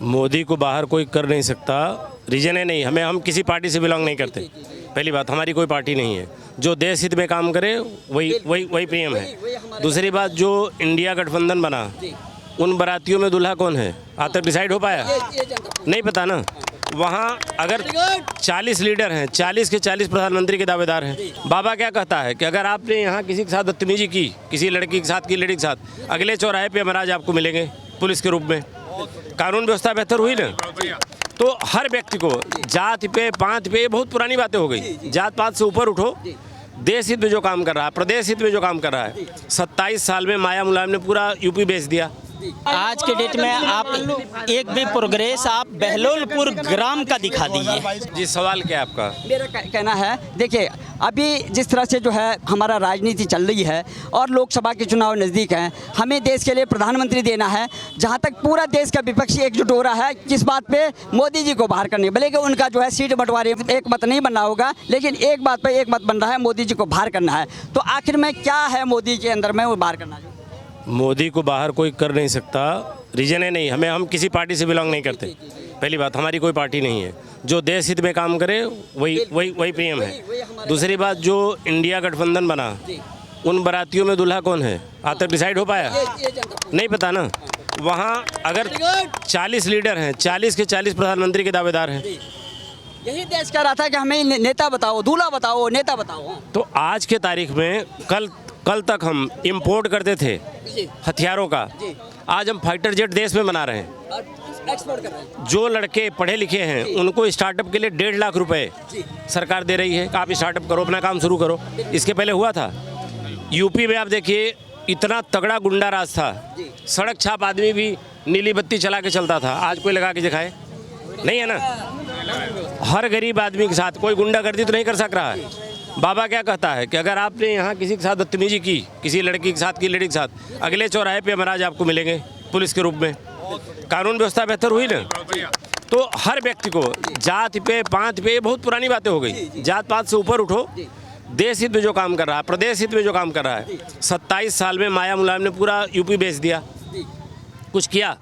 मोदी को बाहर कोई कर नहीं सकता। रीजन है नहीं, हम किसी पार्टी से बिलोंग नहीं करते। पहली बात, हमारी कोई पार्टी नहीं है। जो देश हित में काम करे वही पीएम है। दूसरी बात, जो इंडिया गठबंधन बना, उन बारातियों में दूल्हा कौन है आज तक डिसाइड हो पाया? नहीं पता ना। वहाँ अगर 40 लीडर हैं, 40 के 40 प्रधानमंत्री के दावेदार हैं। बाबा क्या कहता है कि अगर आपने यहाँ किसी के साथ बदतमीजी की, किसी लड़की के साथ, की लेडी के साथ, अगले चौराहे पे महाराज आपको मिलेंगे पुलिस के रूप में। कानून व्यवस्था बेहतर हुई ना। तो हर व्यक्ति को जात पे, पांच पे, बहुत पुरानी बातें हो गई। जात पात से ऊपर उठो। देश हित में जो काम कर रहा है, प्रदेश हित में जो काम कर रहा है, 27 साल में माया मुलायम ने पूरा यूपी बेच दिया। आज के डेट में आप एक भी प्रोग्रेस आप बहलोलपुर ग्राम का दिखा दीजिए। जी, सवाल क्या है आपका? मेरा कहना है, देखिए अभी जिस तरह से जो है हमारा राजनीति चल रही है और लोकसभा के चुनाव नज़दीक हैं, हमें देश के लिए प्रधानमंत्री देना है। जहां तक पूरा देश का विपक्षी एकजुट हो रहा है किस बात पे? मोदी जी को बाहर करने। भले कि उनका जो है सीट बंटवारे एक मत नहीं बनना होगा, लेकिन एक बात पे एक मत बन रहा है, मोदी जी को बाहर करना है। तो आखिर में क्या है मोदी के अंदर में वो बाहर करना? मोदी को बाहर कोई कर नहीं सकता। रीजन है नहीं, हम किसी पार्टी से बिलोंग नहीं करते। पहली बात, हमारी कोई पार्टी नहीं है। जो देश हित में काम करे वही पीएम है। दूसरी बात, जो इंडिया गठबंधन बना, उन बारातियों में दूल्हा कौन है आज तक डिसाइड हो पाया? नहीं पता ना। वहाँ अगर 40 लीडर हैं, 40 के 40 प्रधानमंत्री के दावेदार हैं। यही देश कह रहा था कि हमें नेता बताओ, दूल्हा बताओ, नेता बताओ। तो आज के तारीख में कल तक हम इंपोर्ट करते थे हथियारों का, आज हम फाइटर जेट देश में बना रहे हैं, एक्सपोर्ट कर रहे हैं। जो लड़के पढ़े लिखे हैं उनको स्टार्टअप के लिए 1.5 लाख रुपए सरकार दे रही है कि आप स्टार्टअप करो, अपना काम शुरू करो। इसके पहले हुआ था यूपी में, आप देखिए इतना तगड़ा गुंडा राज था, सड़क छाप आदमी भी नीली बत्ती चला के चलता था। आज कोई लगा के दिखाए? नहीं है ना। हर गरीब आदमी के साथ कोई गुंडागर्दी तो नहीं कर सक रहा है। बाबा क्या कहता है कि अगर आपने यहाँ किसी के साथ बदतमीजी की, किसी लड़की के साथ, की लेडी के साथ, अगले चौराहे पे महाराज आपको मिलेंगे पुलिस के रूप में। कानून व्यवस्था बेहतर हुई ना। तो हर व्यक्ति को जात पे, पांच पे, बहुत पुरानी बातें हो गई। जात पात से ऊपर उठो। देश हित में जो काम कर रहा है, प्रदेश हित में जो काम कर रहा है, 27 साल में माया मुलायम ने पूरा यूपी बेच दिया। कुछ किया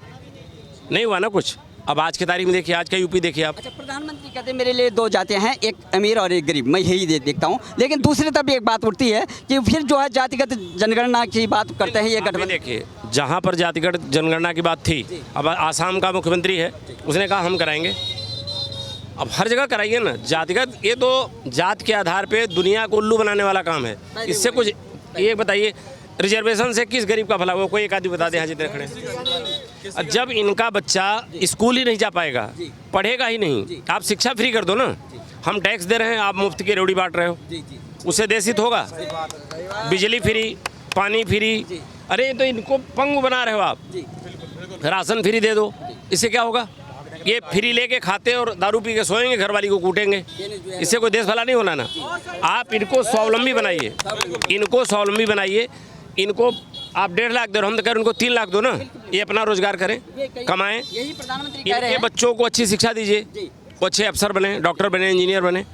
नहीं हुआ ना कुछ। अब आज की तारीख में देखिए, आज का यूपी देखिए आप। अच्छा, प्रधानमंत्री कहते हैं मेरे लिए दो जातें हैं, एक अमीर और एक गरीब। मैं यही देखता हूँ। लेकिन दूसरी तरफ एक बात उठती है कि फिर जो है जातिगत जनगणना की बात करते हैं ये गठबंधन। देखिए, जहाँ पर जातिगत जनगणना की बात थी, अब आसाम का मुख्यमंत्री है, उसने कहा हम कराएंगे। अब हर जगह कराइए ना जातिगत। ये तो जात के आधार पे दुनिया को उल्लू बनाने वाला काम है। इससे कुछ ये बताइए, रिजर्वेशन से किस गरीब का भला हुआ? कोई एक आदमी बता दे यहाँ जितने खड़े। जब इनका बच्चा स्कूल ही नहीं जा पाएगा, पढ़ेगा ही नहीं, आप शिक्षा फ्री कर दो ना। हम टैक्स दे रहे हैं, आप मुफ्त की रेवड़ी बांट रहे हो, उससे देश हित होगा? बिजली फ्री, पानी फ्री, अरे तो इनको पंगु बना रहे हो आप। राशन फ्री दे दो, इससे क्या होगा? ये फ्री लेके खाते और दारू पी के सोएंगे, घरवाली को कूटेंगे। इससे कोई देश भला नहीं होना ना। आप इनको स्वावलंबी बनाइए, इनको स्वावलंबी बनाइए। इनको आप 1.5 लाख दे रहे हो, हम तो कह रहे हैं उनको 3 लाख दो ना। ये अपना रोजगार करें, कमाएं। यही प्रधानमंत्री कह रहे हैं। इनके बच्चों को अच्छी शिक्षा दीजिए, वो अच्छे अफसर बने, डॉक्टर बने, इंजीनियर बने।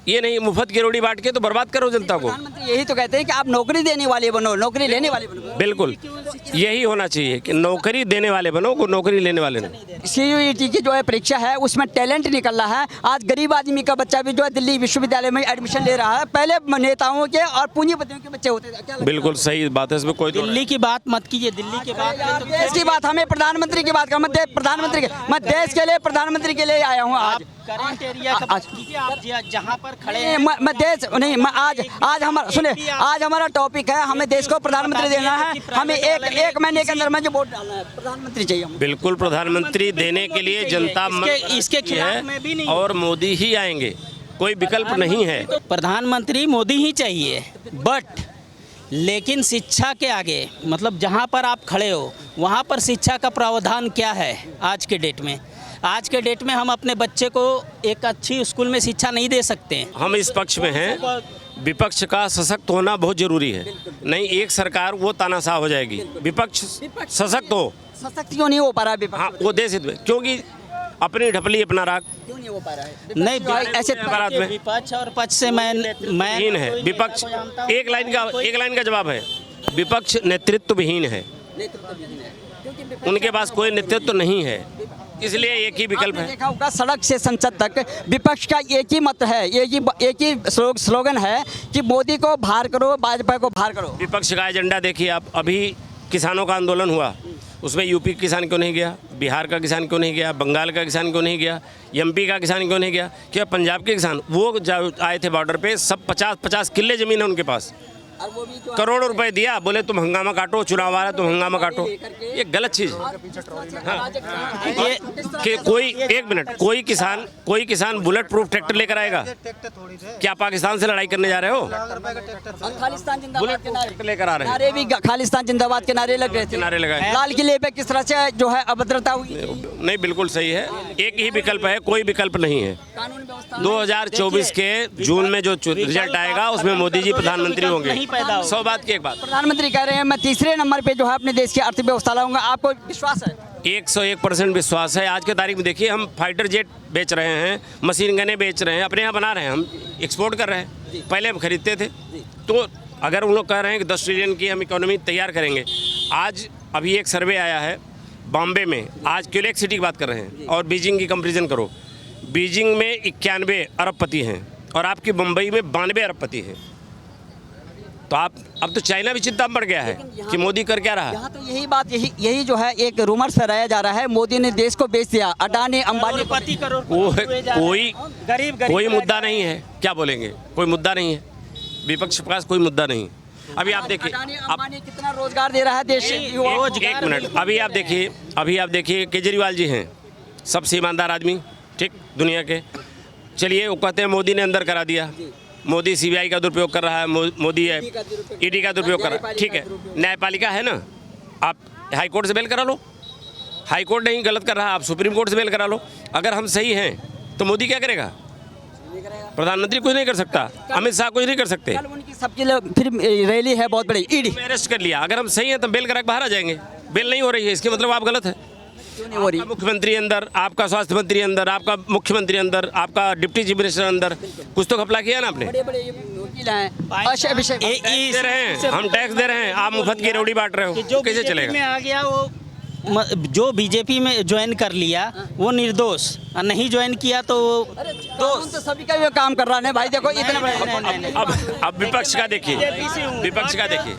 ये नहीं मुफ्त की रोटी बांट के तो बर्बाद करो जनता को। प्रधानमंत्री यही तो कहते हैं कि आप नौकरी देने वाले बनो, नौकरी लेने वाले बनो। बिल्कुल यही होना चाहिए कि नौकरी देने वाले बनो, को नौकरी लेने वाले नहीं। CUET की जो है परीक्षा है उसमें टैलेंट निकल रहा है। आज गरीब आदमी का बच्चा भी जो है दिल्ली विश्वविद्यालय में एडमिशन ले रहा है। पहले नेताओं के और पूंजीपतियों के बच्चे होते थे। बिल्कुल सही बात है, इसमें कोई दिल्ली की बात मत कीजिए। दिल्ली की बात देश की बात, हमें प्रधानमंत्री की बात कर। मैं देश के लिए प्रधानमंत्री के लिए आया हूँ आज। करंट एरिया का बात कीजिए। आप जहाँ पर खड़े हैं, मैं देश नहीं, मैं आज हमारा सुनिए, आज हमारा टॉपिक है हमें देश को प्रधानमंत्री देना है। हमें एक महीने के अंदर में जो वोट डालना है, प्रधानमंत्री चाहिए। बिल्कुल प्रधानमंत्री देने के लिए जनता इसके खिलाफ में भी नहीं, और मोदी ही आएंगे, कोई विकल्प नहीं है। प्रधानमंत्री मोदी ही चाहिए, बट लेकिन शिक्षा के आगे, मतलब जहाँ पर आप खड़े हो वहाँ पर शिक्षा का प्रावधान क्या है आज के डेट में? आज के डेट में हम अपने बच्चे को एक अच्छी स्कूल में शिक्षा नहीं दे सकते हैं। हम इस पक्ष में हैं, विपक्ष का सशक्त होना बहुत जरूरी है। नहीं एक सरकार वो तानाशाह हो जाएगी। विपक्ष सशक्त हो, सशक्त क्यों नहीं हो पा रहा विपक्ष? हाँ, वो देश हित में, क्योंकि अपनी ढपली अपना राग क्यों नहीं हो पा रहा है? नहीं ऐसे बारात में विपक्ष और पक्ष से मैं विहीन है। विपक्ष एक लाइन का जवाब है, विपक्ष नेतृत्व विहीन है। उनके पास कोई नेतृत्व नहीं है। इसलिए एक ही विकल्प आपने है। देखा होगा सड़क से संसद तक विपक्ष का एक ही मत है, एक ही स्लोगन है कि मोदी को बाहर करो, भाजपा को बाहर करो। विपक्ष का एजेंडा देखिए आप, अभी किसानों का आंदोलन हुआ, उसमें यूपी का किसान क्यों नहीं गया, बिहार का किसान क्यों नहीं गया, बंगाल का किसान क्यों नहीं गया, एमपी का किसान क्यों नहीं गया, क्या पंजाब के किसान वो आए थे बॉर्डर पे, सब 50-50 किले ज़मीन है उनके पास, और वो भी जो करोड़ों रुपए दिया, बोले तुम हंगामा काटो, चुनाव आ रहा है तुम हंगामा काटो। ये गलत चीज़ है। ये कि कोई एक मिनट, कोई किसान बुलेट प्रूफ ट्रैक्टर लेकर आएगा क्या? पाकिस्तान से लड़ाई करने जा रहे हो? खालिस्तान जिंदाबाद बुलेट के प्रूफ नारे ट्रैक्टर लेकर आ रहे हैं, नारे भी खालिस्तान जिंदाबाद के नारे लग रहे थे, नारे लगाए। लाल किले पे किस तरह से जो है अभद्रता हुई, नहीं बिल्कुल सही है, एक ही विकल्प है, कोई विकल्प नहीं है। कानून व्यवस्था 2024 के जून में जो रिजल्ट आएगा उसमें मोदी जी प्रधानमंत्री होंगे। नहीं पैदा होगा। 100 बात की एक बात, प्रधानमंत्री कह रहे हैं मैं तीसरे नंबर पे जो है अपने देश की अर्थव्यवस्था लाऊंगा, आपको विश्वास है? 101% विश्वास है। आज के तारीख में देखिए, हम फाइटर जेट बेच रहे हैं, मशीन गनें बेच रहे हैं, अपने यहाँ बना रहे हैं, हम एक्सपोर्ट कर रहे हैं, पहले हम खरीदते थे। तो अगर उन लोग कह रहे हैं कि 10 ट्रिलियन की हम इकोनॉमी तैयार करेंगे, आज अभी एक सर्वे आया है बॉम्बे में, आज क्यूलेक्स सिटी की बात कर रहे हैं और बीजिंग की कंपेरिजन करो, बीजिंग में 91 अरबपति हैं और आपकी मुंबई में 92 अरबपति हैं। तो आप अब तो चाइना भी चिंता में पड़ गया है कि मोदी कर क्या रहा है। यहाँ तो यही बात यही जो है एक रूमर फैलाया जा रहा है, मोदी ने देश को बेच दिया, अडानी अंबानी पति करोड़ कोई मुद्दा नहीं है, क्या बोलेंगे, कोई मुद्दा नहीं है, विपक्ष के पास कोई मुद्दा नहीं। अभी आप देखिए, अडानी अंबानी कितना रोजगार दे रहा है देश युवाओं को। एक मिनट, अभी आप देखिए केजरीवाल जी हैं सबसे ईमानदार आदमी, ठीक, दुनिया के। चलिए वो कहते हैं मोदी ने अंदर करा दिया, मोदी सीबीआई का दुरुपयोग कर रहा है, मोदी ईडी का दुरुपयोग कर रहा है, ठीक है, न्यायपालिका है ना, आप हाई कोर्ट से बेल करा लो, हाई कोर्ट नहीं गलत कर रहा, आप सुप्रीम कोर्ट से बेल करा लो। अगर हम सही हैं तो मोदी क्या करेगा? प्रधानमंत्री कुछ नहीं कर सकता, अमित शाह कुछ नहीं कर सकते। कल उनकी सबके लिए फिर रैली है बहुत बड़ी, ईडी अरेस्ट कर लिया, अगर हम सही हैं तो बेल करा के बाहर आ जाएंगे। बेल नहीं हो रही है, इसके मतलब आप गलत है। क्यों नहीं हो रही? आपका मुख्यमंत्री अंदर, आपका स्वास्थ्य मंत्री अंदर, आपका मुख्यमंत्री अंदर, आपका डिप्टी चीफ मिनिस्टर अंदर, कुछ तो घपला किया ना आपने। बड़े बड़े वकील हैं, अभिषेक दे रहे हैं, हम टैक्स दे रहे हैं, आप मुफ्त की रेवड़ी बांट रहे हो, कैसे चलेगा? में आ गया वो जो बीजेपी में ज्वाइन कर लिया वो निर्दोष, और नहीं ज्वाइन किया तो दोस्त तो सभी का भी काम कर रहा है भाई। देखो इतने बड़े अब विपक्ष का देखिए, विपक्ष का देखिए,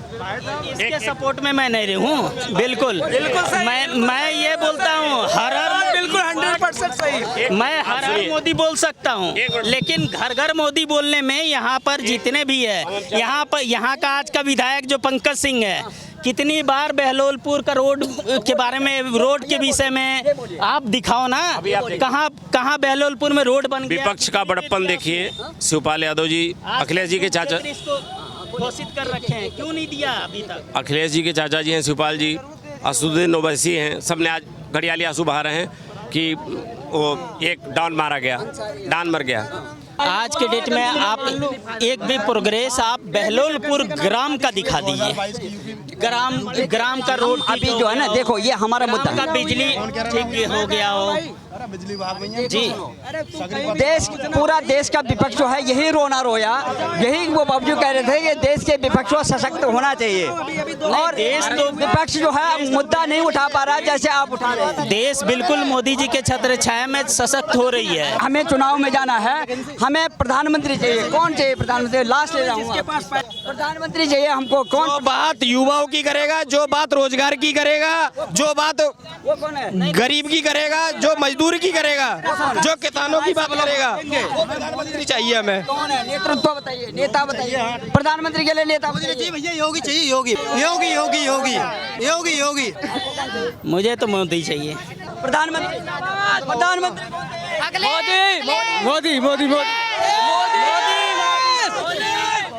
इसके सपोर्ट में मैं नहीं रहूं, बिल्कुल मैं ये बोलता हूं हर बिल्कुल 100% सही। मैं हर मोदी बोल सकता हूं, लेकिन घर घर मोदी बोलने में यहाँ पर जितने भी है, यहाँ का आज का विधायक जो पंकज सिंह है, कितनी बार बहलोलपुर का रोड के बारे में, रोड के विषय में आप दिखाओ ना, कहाँ बहलोलपुर में रोड बन गया। विपक्ष का बड़प्पन देखिए, शिवपाल यादव जी, अखिलेश जी के चाचा घोषित कर रखे हैं, क्यों नहीं दिया अभी तक? अखिलेश जी के चाचा जी हैं शिवपाल जी, असदुद्दीन ओवैसी हैं, सब ने आज घड़ियाली आंसू बहा रहे हैं कि वो एक डॉन मारा गया, डॉन मर गया। आज के डेट में आप एक भी प्रोग्रेस आप बहलोलपुर ग्राम का दिखा दीजिए, ग्राम का रोड अभी जो है ना, देखो ये हमारा मुद्दा का बिजली ठीक हो गया हो जी। पूरा देश का विपक्ष जो है यही रोना रोया, यही वो बाबू कह रहे थे कि देश के विपक्ष को सशक्त होना चाहिए, और देश तो विपक्ष जो है मुद्दा नहीं उठा पा रहा जैसे आप उठा रहे हैं। देश बिल्कुल मोदी जी के छत्र छाया में सशक्त हो रही है। हमें चुनाव में जाना है, हमें प्रधानमंत्री चाहिए। कौन चाहिए प्रधानमंत्री? लास्ट ले रहा हूँ, प्रधानमंत्री चाहिए हमको। कौन? जो बात युवाओं की करेगा, जो बात रोजगार की करेगा, जो बात वो कौन है? गरीब की करेगा, जो मजदूर की करेगा, जो किसानों की बात करेगा, वो प्रधानमंत्री चाहिए हमें। कौन है? नेतृत्व बताइए, नेता बताइए। प्रधानमंत्री के लिए नेता बताइए। भैया योगी चाहिए, योगी योगी योगी योगी योगी योगी। मुझे तो मोदी चाहिए। प्रधानमंत्री मोदी मोदी मोदी।